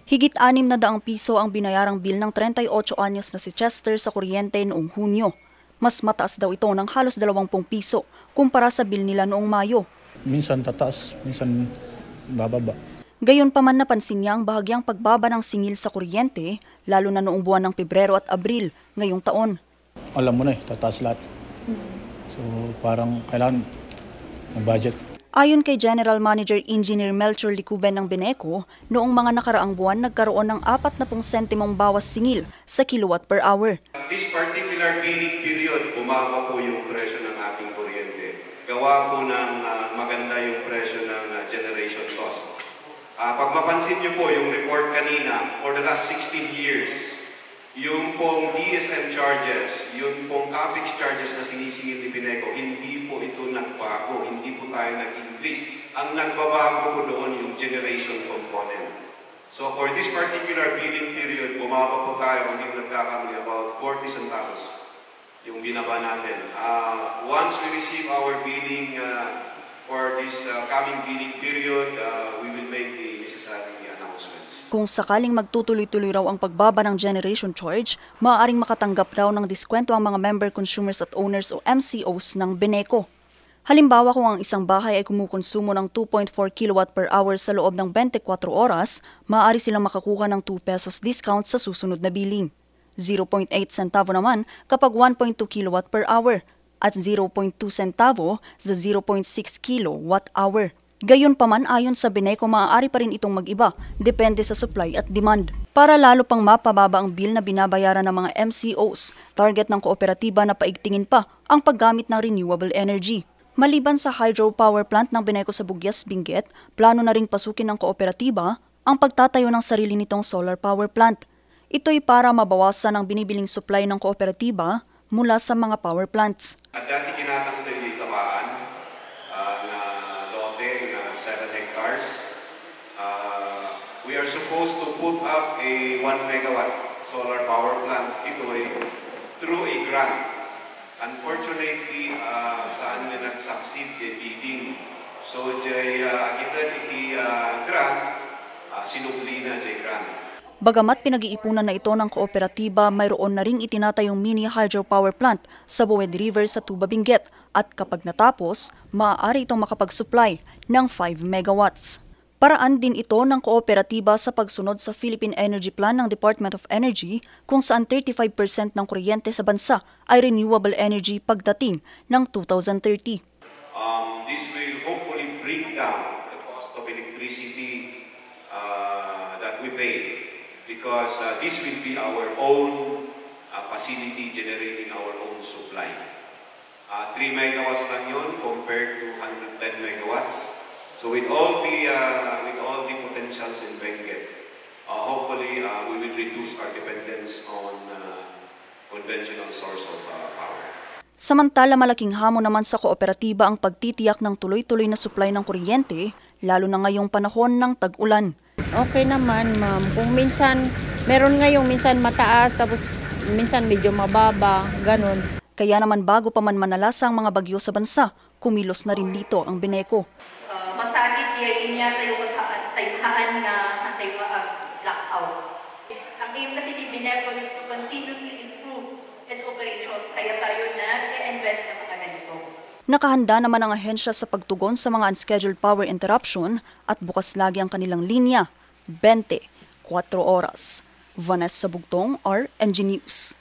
Higit 600 piso ang binayarang bill ng 38 anyos na si Chester sa kuryente noong Hunyo. Mas mataas daw ito ng halos 20 piso kumpara sa bill nila noong Mayo. Minsan tataas, minsan bababa. Gayunpaman napansin niya ang bahagyang pagbaba ng singil sa kuryente, lalo na noong buwan ng Pebrero at Abril ngayong taon. Alam mo na tataas lahat. So parang kailangan ng budget. Ayon kay General Manager Engineer Melchor Licuben ng Beneco, noong mga nakaraang buwan nagkaroon ng 40 sentimong bawas singil sa kilowatt per hour. This particular billing period, bumaba po yung presyo ng ating kuryente. Gawa po ng maganda yung presyo ng generation cost. Pag mapansin niyo po yung report kanina, for the last 16 years, yung pong DSM charges, yung pong CAPEX charges na sinisingil ni Beneco, hindi po ito nagbago, hindi po tayo nag-increase. Ang nagbabago po doon yung generation component. So for this particular billing period, bumaba po tayo, hindi nagkakamali, about 40 centavos yung binaba natin. Once we receive our billing for this coming billing period, we will make the necessary announcements. Kung sakaling magtutuloy-tuloy raw ang pagbaba ng generation charge, maaaring makatanggap raw ng diskwento ang mga member consumers at owners o MCOs ng Beneco. Halimbawa kung ang isang bahay ay kumukonsumo ng 2.4 kilowatt per hour sa loob ng 24 oras, maaari silang makakuha ng 2 pesos discount sa susunod na billing. 0.8 centavo naman kapag 1.2 kilowatt per hour at 0.2 centavo sa 0.6 kilowatt hour. Gayunpaman ayon sa Beneco, maaari pa rin itong mag-iba, depende sa supply at demand. Para lalo pang mapababa ang bill na binabayaran ng mga MCOs, target ng kooperatiba na paigtingin pa ang paggamit ng renewable energy. Maliban sa hydropower plant ng Beneco sa Bugyas, Benguet, plano na ring pasukin ng kooperatiba ang pagtatayo ng sarili nitong solar power plant. Ito'y para mabawasan ang binibiling supply ng kooperatiba mula sa mga power plants. At dati kinatang ito yung tamaan na lote na 7 hectares. We are supposed to put up a 1 megawatt solar power plant. Ito ay through a grant. Unfortunately, saan nila nag-succeed the bidding. So, kita iti grant, sinubli na jay grant. Bagamat pinag-iipunan na ito ng kooperatiba, mayroon na ring itinatayong mini hydropower plant sa Buwed River sa Tuba, Benguet at kapag natapos, maaari itong makapag-supply ng 5 megawatts. Paraan din ito ng kooperatiba sa pagsunod sa Philippine Energy Plan ng Department of Energy kung saan 35% ng kuryente sa bansa ay renewable energy pagdating ng 2030. This will hopefully bring down the cost of electricity that we pay. Because this will be our own facility generating our own supply. 3 megawatts lang yun compared to 110 megawatts. So with all the potentials in Benguet, hopefully we will reduce our dependence on conventional source of power. Samantala, malaking hamon naman sa kooperatiba ang pagtitiyak ng tuloy-tuloy na supply ng kuryente, lalo na ngayong panahon ng tag-ulan. Okay naman, ma'am. Kung minsan, meron ngayong minsan mataas, tapos minsan medyo mababa, ganun. Kaya naman bago pa man manalasa ang mga bagyo sa bansa, kumilos na rin dito ang Beneco. Masakit niya tayo tayhaan nga tayo blackout. Ang aim kasi ni Beneco is to continuously improve its operations, kaya tayo nag-invest na mga ganito. Nakahanda naman ang ahensya sa pagtugon sa mga unscheduled power interruption at bukas lagi ang kanilang linya, 24 oras. Vanessa Bugtong, RNG News.